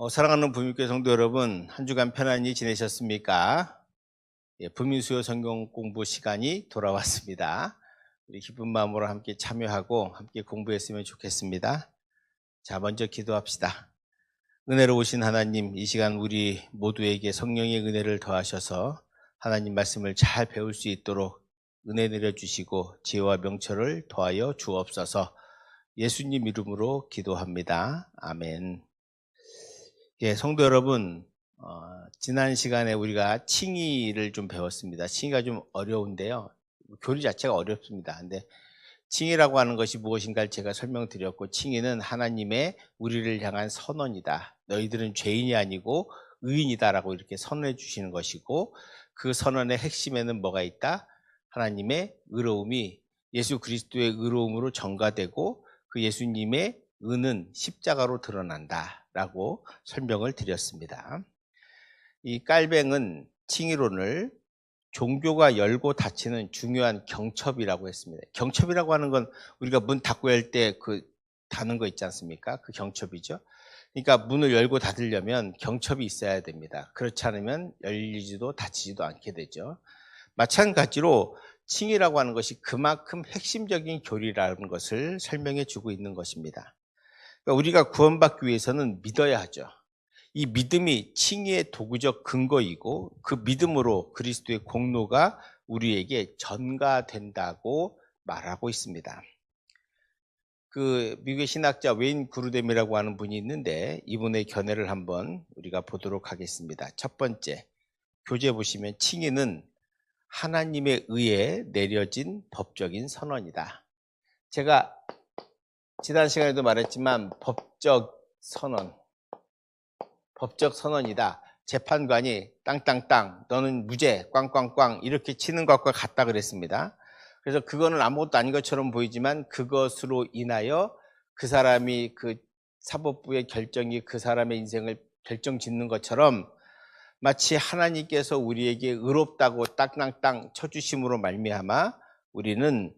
사랑하는 부민교회 성도 여러분, 한 주간 편안히 지내셨습니까? 부민수요 성경 공부 시간이 돌아왔습니다. 우리 기쁜 마음으로 함께 참여하고 함께 공부했으면 좋겠습니다. 자, 먼저 기도합시다. 은혜로우신 하나님, 이 시간 우리 모두에게 성령의 은혜를 더하셔서 하나님 말씀을 잘 배울 수 있도록 은혜 내려주시고 지혜와 명철을 더하여 주옵소서. 예수님 이름으로 기도합니다. 아멘. 성도 여러분, 지난 시간에 우리가 칭의를 좀 배웠습니다. 칭의가 좀 어려운데요. 교리 자체가 어렵습니다. 근데 칭의라고 하는 것이 무엇인가를 제가 설명드렸고, 칭의는 하나님의 우리를 향한 선언이다. 너희들은 죄인이 아니고 의인이다라고 이렇게 선언해 주시는 것이고, 그 선언의 핵심에는 뭐가 있다? 하나님의 의로움이 예수 그리스도의 의로움으로 전가되고 그 예수님의 의는 십자가로 드러난다 라고 설명을 드렸습니다. 이 깔뱅은 칭의론을 종교가 열고 닫히는 중요한 경첩이라고 했습니다. 경첩이라고 하는 건 우리가 문 닫고 열 때 그 닫는 거 있지 않습니까? 그 경첩이죠. 그러니까 문을 열고 닫으려면 경첩이 있어야 됩니다. 그렇지 않으면 열리지도 닫히지도 않게 되죠. 마찬가지로 칭의라고 하는 것이 그만큼 핵심적인 교리라는 것을 설명해 주고 있는 것입니다. 그러니까 우리가 구원받기 위해서는 믿어야 하죠. 이 믿음이 칭의의 도구적 근거이고 그 믿음으로 그리스도의 공로가 우리에게 전가된다고 말하고 있습니다. 그 미국의 신학자 웨인 구르뎀이라고 하는 분이 있는데 이분의 견해를 한번 우리가 보도록 하겠습니다. 첫 번째, 교재 보시면 칭의는 하나님에 의해 내려진 법적인 선언이다. 제가 지난 시간에도 말했지만 법적 선언이다. 재판관이 땅땅땅 너는 무죄 꽝꽝꽝 이렇게 치는 것과 같다 그랬습니다. 그래서 그거는 아무것도 아닌 것처럼 보이지만 그것으로 인하여 그 사람이 그 사법부의 결정이 그 사람의 인생을 결정짓는 것처럼 마치 하나님께서 우리에게 의롭다고 땅땅땅 쳐주심으로 말미암아 우리는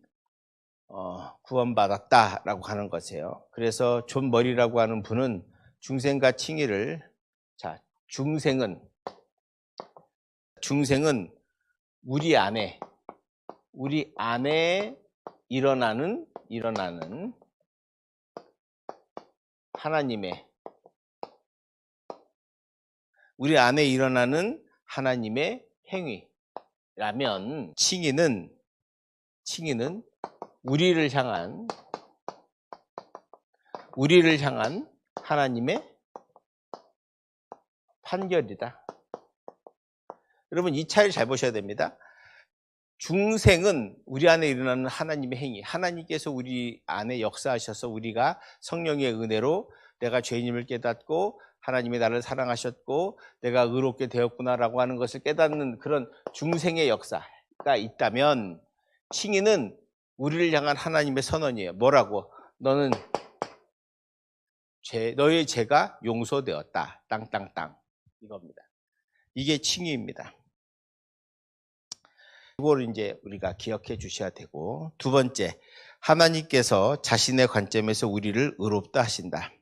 구원받았다라고 하는 것이에요. 그래서 존 머리라고 하는 분은 중생과 칭의를, 자, 중생은 우리 안에 일어나는 하나님의 행위라면 칭의는 우리를 향한 하나님의 판결이다. 여러분, 이 차이를 잘 보셔야 됩니다. 중생은 우리 안에 일어나는 하나님의 행위, 하나님께서 우리 안에 역사하셔서 우리가 성령의 은혜로 내가 죄인임을 깨닫고 하나님이 나를 사랑하셨고 내가 의롭게 되었구나라고 하는 것을 깨닫는 그런 중생의 역사가 있다면, 칭의는 우리를 향한 하나님의 선언이에요. 뭐라고? 너의 죄가 용서되었다. 땅땅땅. 이겁니다. 이게 칭의입니다. 이걸 이제 우리가 기억해 주셔야 되고, 두 번째, 하나님께서 자신의 관점에서 우리를 의롭다 하신다.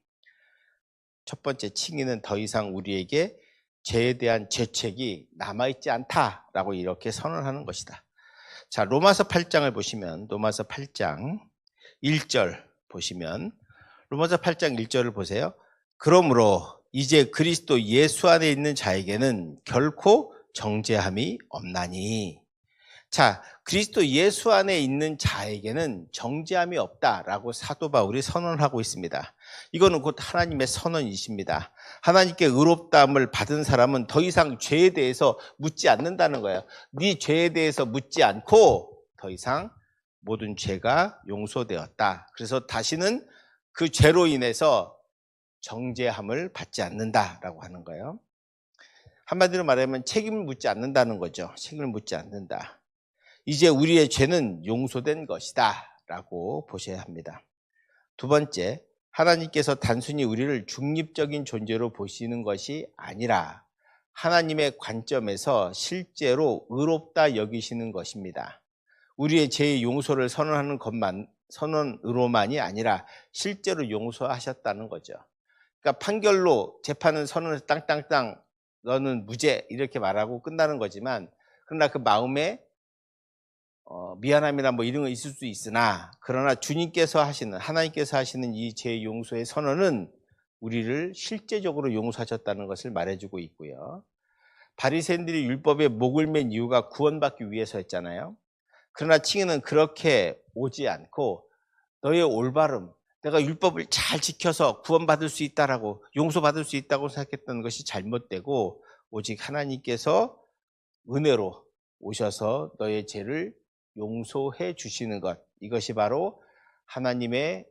첫 번째, 칭의는 더 이상 우리에게 죄에 대한 죄책이 남아있지 않다라고 이렇게 선언하는 것이다. 자, 로마서 8장을 보시면, 로마서 8장 1절 보시면, 로마서 8장 1절을 보세요. 그러므로 이제 그리스도 예수 안에 있는 자에게는 결코 정죄함이 없나니. 자, 그리스도 예수 안에 있는 자에게는 정죄함이 없다라고 사도 바울이 선언하고 있습니다. 이거는 곧 하나님의 선언이십니다. 하나님께 의롭다함을 받은 사람은 더 이상 죄에 대해서 묻지 않는다는 거예요. 네 죄에 대해서 묻지 않고 더 이상 모든 죄가 용서되었다. 그래서 다시는 그 죄로 인해서 정죄함을 받지 않는다라고 하는 거예요. 한마디로 말하면 책임을 묻지 않는다는 거죠. 책임을 묻지 않는다. 이제 우리의 죄는 용서된 것이다 라고 보셔야 합니다. 두 번째, 하나님께서 단순히 우리를 중립적인 존재로 보시는 것이 아니라 하나님의 관점에서 실제로 의롭다 여기시는 것입니다. 우리의 죄의 용서를 선언으로만이 아니라 실제로 용서하셨다는 거죠. 그러니까 판결로 재판은 선언해서 땅땅땅 너는 무죄 이렇게 말하고 끝나는 거지만, 그러나 그 마음에 미안함이나 뭐 이런 거 있을 수 있으나, 그러나 주님께서 하시는, 하나님께서 하시는 이 죄 용서의 선언은 우리를 실제적으로 용서하셨다는 것을 말해주고 있고요. 바리새인들이 율법에 목을 맨 이유가 구원받기 위해서였잖아요. 그러나 칭의는 그렇게 오지 않고 너의 올바름, 내가 율법을 잘 지켜서 구원받을 수 있다라고, 용서받을 수 있다고 생각했던 것이 잘못되고, 오직 하나님께서 은혜로 오셔서 너의 죄를 용서해 주시는 것, 이것이 바로 하나님의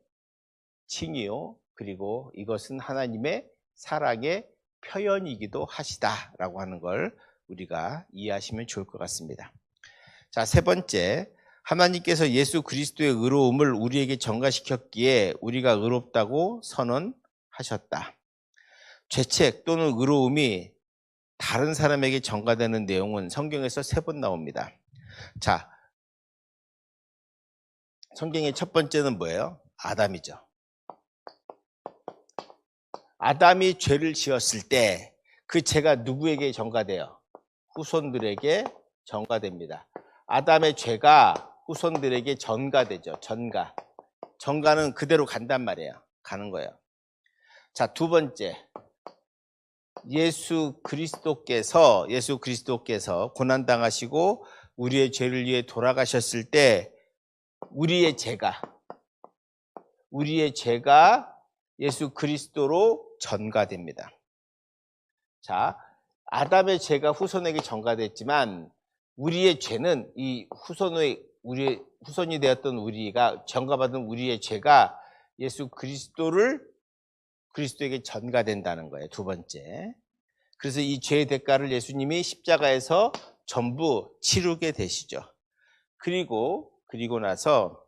칭의요, 그리고 이것은 하나님의 사랑의 표현이기도 하시다라고 하는 걸 우리가 이해하시면 좋을 것 같습니다. 자, 세 번째, 하나님께서 예수 그리스도의 의로움을 우리에게 전가시켰기에 우리가 의롭다고 선언하셨다. 죄책 또는 의로움이 다른 사람에게 전가되는 내용은 성경에서 3번 나옵니다. 자, 성경의 첫 번째는 뭐예요? 아담이죠. 아담이 죄를 지었을 때 그 죄가 누구에게 전가돼요? 후손들에게 전가됩니다. 아담의 죄가 후손들에게 전가되죠. 전가는 그대로 간단 말이에요. 가는 거예요. 자, 두 번째, 예수 그리스도께서 고난당하시고 우리의 죄를 위해 돌아가셨을 때 우리의 죄가 예수 그리스도로 전가됩니다. 자, 아담의 죄가 후손에게 전가됐지만 우리의 죄는 우리의 후손이 되었던 우리가 전가받은 우리의 죄가 예수 그리스도에게 전가된다는 거예요. 두 번째. 그래서 이 죄의 대가를 예수님이 십자가에서 전부 치르게 되시죠. 그리고 나서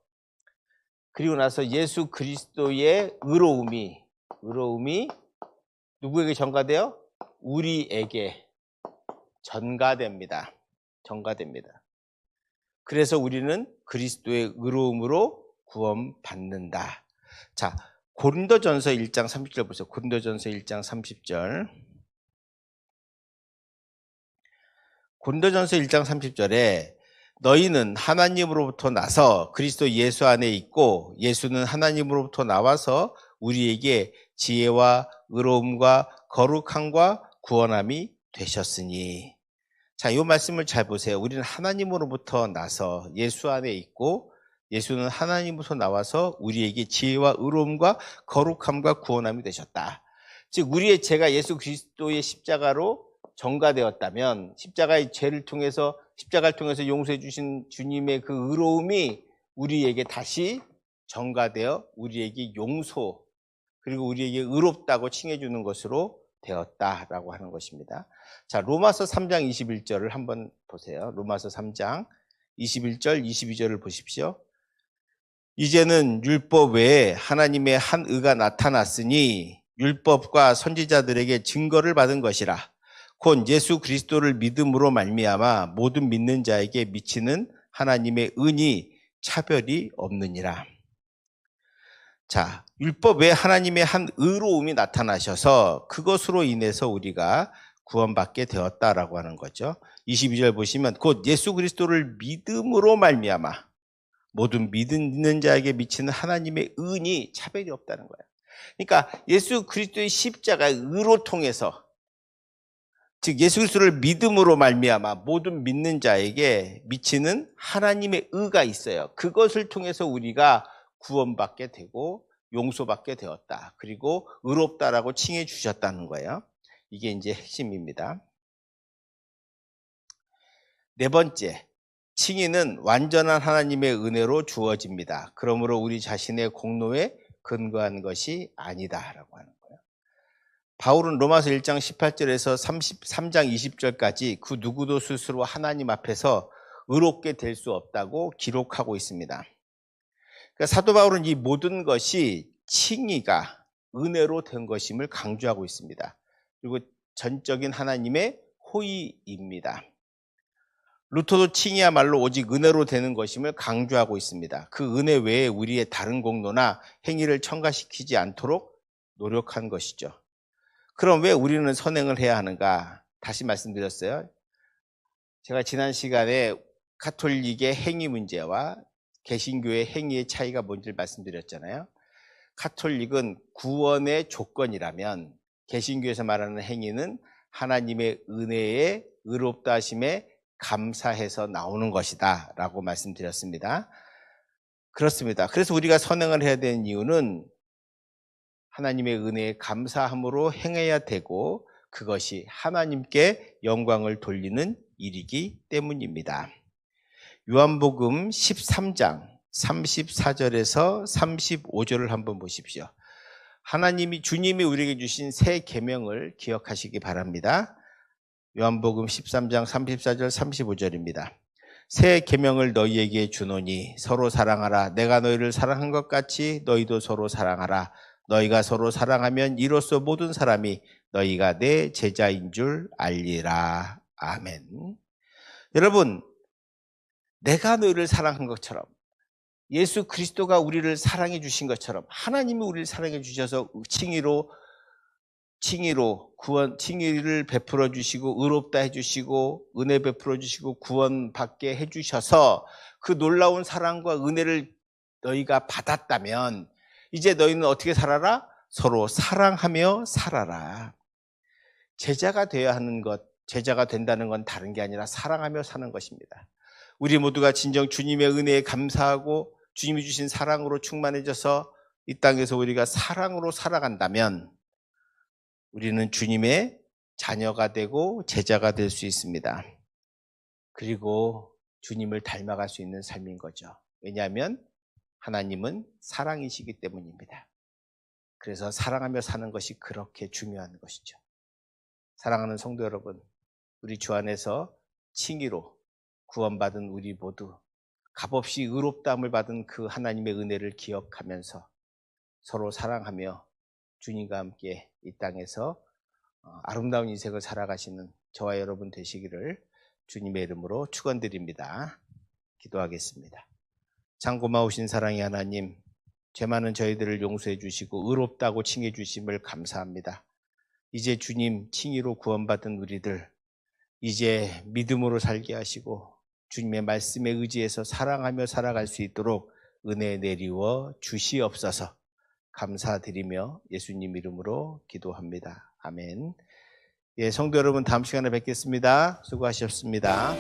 예수 그리스도의 의로움이 누구에게 전가돼요? 우리에게 전가됩니다. 그래서 우리는 그리스도의 의로움으로 구원받는다. 자, 고린도전서 1장 30절 보세요. 고린도전서 1장 30절. 고린도전서 1장 30절에 너희는 하나님으로부터 나서 그리스도 예수 안에 있고 예수는 하나님으로부터 나와서 우리에게 지혜와 의로움과 거룩함과 구원함이 되셨으니. 자, 이 말씀을 잘 보세요. 우리는 하나님으로부터 나서 예수 안에 있고 예수는 하나님으로부터 나와서 우리에게 지혜와 의로움과 거룩함과 구원함이 되셨다. 즉 우리의 죄가 예수 그리스도의 십자가로 전가되었다면 십자가를 통해서 용서해 주신 주님의 그 의로움이 우리에게 다시 전가되어 우리에게 용서 그리고 우리에게 의롭다고 칭해 주는 것으로 되었다라고 하는 것입니다. 자, 로마서 3장 21절을 한번 보세요. 로마서 3장 21절, 22절을 보십시오. 이제는 율법 외에 하나님의 한 의가 나타났으니 율법과 선지자들에게 증거를 받은 것이라. 곧 예수 그리스도를 믿음으로 말미암아 모든 믿는 자에게 미치는 하나님의 은이 차별이 없느니라. 자, 율법 외에 하나님의 한 의로움이 나타나셔서 그것으로 인해서 우리가 구원받게 되었다라고 하는 거죠. 22절 보시면 곧 예수 그리스도를 믿음으로 말미암아 모든 믿는 자에게 미치는 하나님의 은이 차별이 없다는 거예요. 그러니까 예수 그리스도의 십자가의 의로 통해서, 즉 예수 그리스도를 믿음으로 말미암아 모든 믿는 자에게 미치는 하나님의 의가 있어요. 그것을 통해서 우리가 구원받게 되고 용서받게 되었다. 그리고 의롭다라고 칭해 주셨다는 거예요. 이게 이제 핵심입니다. 네 번째, 칭의는 완전한 하나님의 은혜로 주어집니다. 그러므로 우리 자신의 공로에 근거한 것이 아니다라고 하는 거예요. 바울은 로마서 1장 18절에서 33장 20절까지 그 누구도 스스로 하나님 앞에서 의롭게 될 수 없다고 기록하고 있습니다. 그러니까 사도 바울은 이 모든 것이 칭의가 은혜로 된 것임을 강조하고 있습니다. 그리고 전적인 하나님의 호의입니다. 루터도 칭의야말로 오직 은혜로 되는 것임을 강조하고 있습니다. 그 은혜 외에 우리의 다른 공로나 행위를 첨가시키지 않도록 노력한 것이죠. 그럼 왜 우리는 선행을 해야 하는가? 다시 말씀드렸어요. 제가 지난 시간에 가톨릭의 행위 문제와 개신교의 행위의 차이가 뭔지를 말씀드렸잖아요. 가톨릭은 구원의 조건이라면 개신교에서 말하는 행위는 하나님의 은혜에 의롭다 하심에 감사해서 나오는 것이다 라고 말씀드렸습니다. 그렇습니다. 그래서 우리가 선행을 해야 되는 이유는 하나님의 은혜에 감사함으로 행해야 되고 그것이 하나님께 영광을 돌리는 일이기 때문입니다. 요한복음 13장 34절에서 35절을 한번 보십시오. 주님이 우리에게 주신 새 계명을 기억하시기 바랍니다. 요한복음 13장 34절 35절입니다. 새 계명을 너희에게 주노니 서로 사랑하라. 내가 너희를 사랑한 것 같이 너희도 서로 사랑하라. 너희가 서로 사랑하면 이로써 모든 사람이 너희가 내 제자인 줄 알리라. 아멘. 여러분, 내가 너희를 사랑한 것처럼 예수 그리스도가 우리를 사랑해 주신 것처럼 하나님이 우리를 사랑해 주셔서 칭의를 베풀어 주시고 의롭다 해 주시고 은혜 베풀어 주시고 구원받게 해 주셔서 그 놀라운 사랑과 은혜를 너희가 받았다면 이제 너희는 어떻게 살아라? 서로 사랑하며 살아라. 제자가 된다는 건 다른 게 아니라 사랑하며 사는 것입니다. 우리 모두가 진정 주님의 은혜에 감사하고 주님이 주신 사랑으로 충만해져서 이 땅에서 우리가 사랑으로 살아간다면 우리는 주님의 자녀가 되고 제자가 될 수 있습니다. 그리고 주님을 닮아갈 수 있는 삶인 거죠. 왜냐하면 하나님은 사랑이시기 때문입니다. 그래서 사랑하며 사는 것이 그렇게 중요한 것이죠. 사랑하는 성도 여러분, 우리 주 안에서 칭의로 구원받은 우리 모두 값없이 의롭다함을 받은 그 하나님의 은혜를 기억하면서 서로 사랑하며 주님과 함께 이 땅에서 아름다운 인생을 살아가시는 저와 여러분 되시기를 주님의 이름으로 축원드립니다. 기도하겠습니다. 참 고마우신 사랑의 하나님, 죄 많은 저희들을 용서해 주시고 의롭다고 칭해 주심을 감사합니다. 이제 주님 칭의로 구원받은 우리들 이제 믿음으로 살게 하시고 주님의 말씀에 의지해서 사랑하며 살아갈 수 있도록 은혜 내리워 주시옵소서. 감사드리며 예수님 이름으로 기도합니다. 아멘. 예, 성도 여러분, 다음 시간에 뵙겠습니다. 수고하셨습니다.